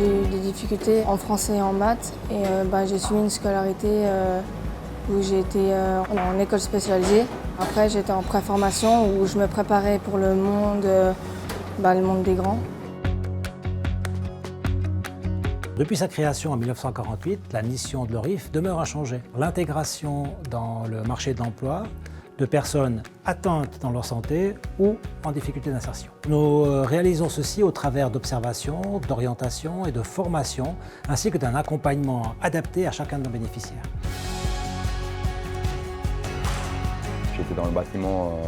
J'ai eu des difficultés en français et en maths et j'ai suivi une scolarité où j'ai été en école spécialisée. Après, j'étais en préformation où je me préparais pour le monde des grands. Depuis sa création en 1948, la mission de l'ORIF demeure inchangée. L'intégration dans le marché de l'emploi de personnes atteintes dans leur santé ou en difficulté d'insertion. Nous réalisons ceci au travers d'observations, d'orientations et de formations, ainsi que d'un accompagnement adapté à chacun de nos bénéficiaires. J'étais dans le bâtiment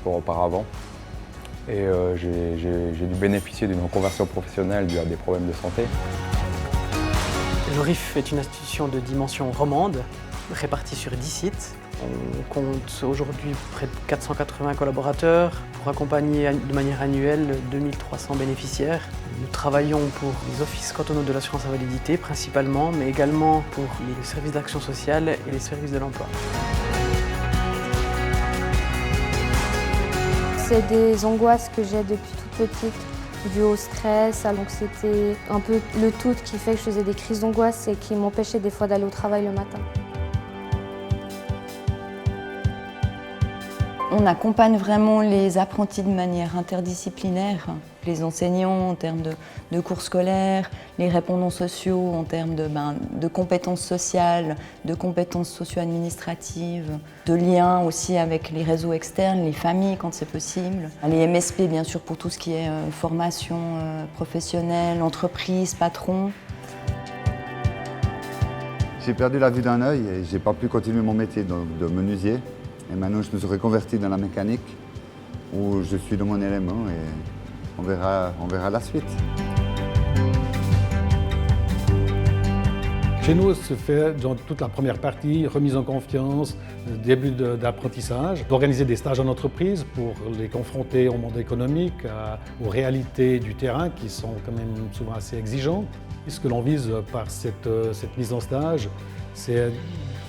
auparavant et j'ai dû bénéficier d'une reconversion professionnelle due à des problèmes de santé. L'ORIF est une institution de dimension romande, répartie sur 10 sites. On compte aujourd'hui près de 480 collaborateurs pour accompagner de manière annuelle 2300 bénéficiaires. Nous travaillons pour les offices cantonaux de l'assurance invalidité principalement, mais également pour les services d'action sociale et les services de l'emploi. C'est des angoisses que j'ai depuis toute petite, dues au stress. Donc c'était un peu le tout qui fait que je faisais des crises d'angoisse et qui m'empêchait des fois d'aller au travail le matin. On accompagne vraiment les apprentis de manière interdisciplinaire. Les enseignants en termes de cours scolaires, les répondants sociaux en termes de compétences sociales, de compétences socio-administratives, de liens aussi avec les réseaux externes, les familles quand c'est possible. Les MSP bien sûr pour tout ce qui est formation professionnelle, entreprise, patron. J'ai perdu la vue d'un œil et j'ai pas pu continuer mon métier de menuisier. Et maintenant, je me suis reconverti dans la mécanique, où je suis dans mon élément et on verra la suite. Chez nous, se fait dans toute la première partie, remise en confiance, début d'apprentissage, d'organiser des stages en entreprise pour les confronter au monde économique, aux réalités du terrain qui sont quand même souvent assez exigeantes. Et ce que l'on vise par cette mise en stage, c'est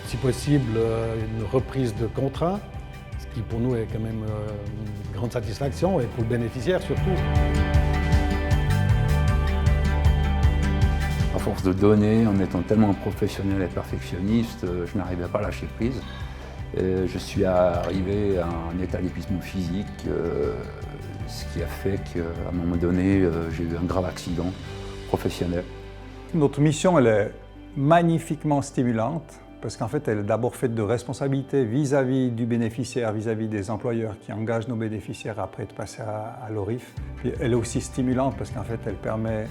si possible une reprise de contrat, ce qui pour nous est quand même une grande satisfaction et pour le bénéficiaire surtout. À force de donner, en étant tellement professionnel et perfectionniste, je n'arrivais pas à lâcher prise. Et je suis arrivé à un état d'épuisement physique, ce qui a fait qu'à un moment donné, j'ai eu un grave accident professionnel. Notre mission, elle est magnifiquement stimulante parce qu'en fait, elle est d'abord faite de responsabilité vis-à-vis du bénéficiaire, vis-à-vis des employeurs qui engagent nos bénéficiaires après de passer à l'ORIF. Puis elle est aussi stimulante parce qu'en fait, elle permet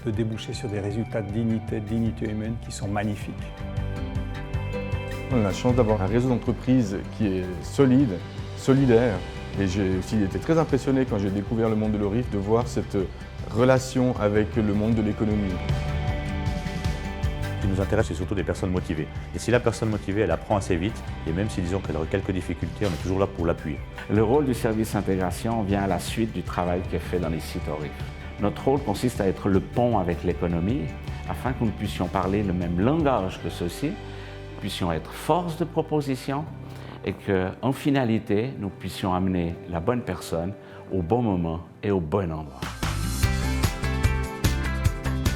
de déboucher sur des résultats de dignité humaine qui sont magnifiques. On a la chance d'avoir un réseau d'entreprises qui est solide, solidaire. Et j'ai aussi été très impressionné quand j'ai découvert le monde de l'ORIF de voir cette relation avec le monde de l'économie. Ce qui nous intéresse, c'est surtout des personnes motivées. Et si la personne motivée, elle apprend assez vite, et même si disons qu'elle aurait quelques difficultés, on est toujours là pour l'appuyer. Le rôle du service intégration vient à la suite du travail qui est fait dans les sites ORIF. Notre rôle consiste à être le pont avec l'économie, afin que nous puissions parler le même langage que ceux-ci, puissions être force de proposition, et qu'en finalité, nous puissions amener la bonne personne au bon moment et au bon endroit.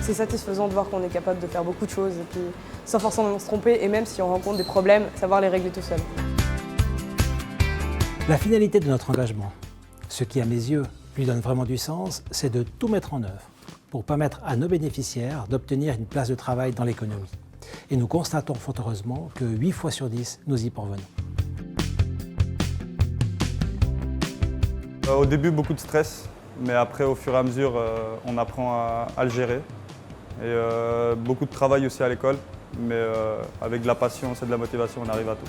C'est satisfaisant de voir qu'on est capable de faire beaucoup de choses et puis sans forcément se tromper et même si on rencontre des problèmes, savoir les régler tout seul. La finalité de notre engagement, ce qui à mes yeux lui donne vraiment du sens, c'est de tout mettre en œuvre pour permettre à nos bénéficiaires d'obtenir une place de travail dans l'économie. Et nous constatons fort heureusement que 8 fois sur 10, nous y parvenons. Au début, beaucoup de stress, mais après, au fur et à mesure, on apprend à le gérer. Et beaucoup de travail aussi à l'école, mais avec de la patience et de la motivation, on arrive à tout.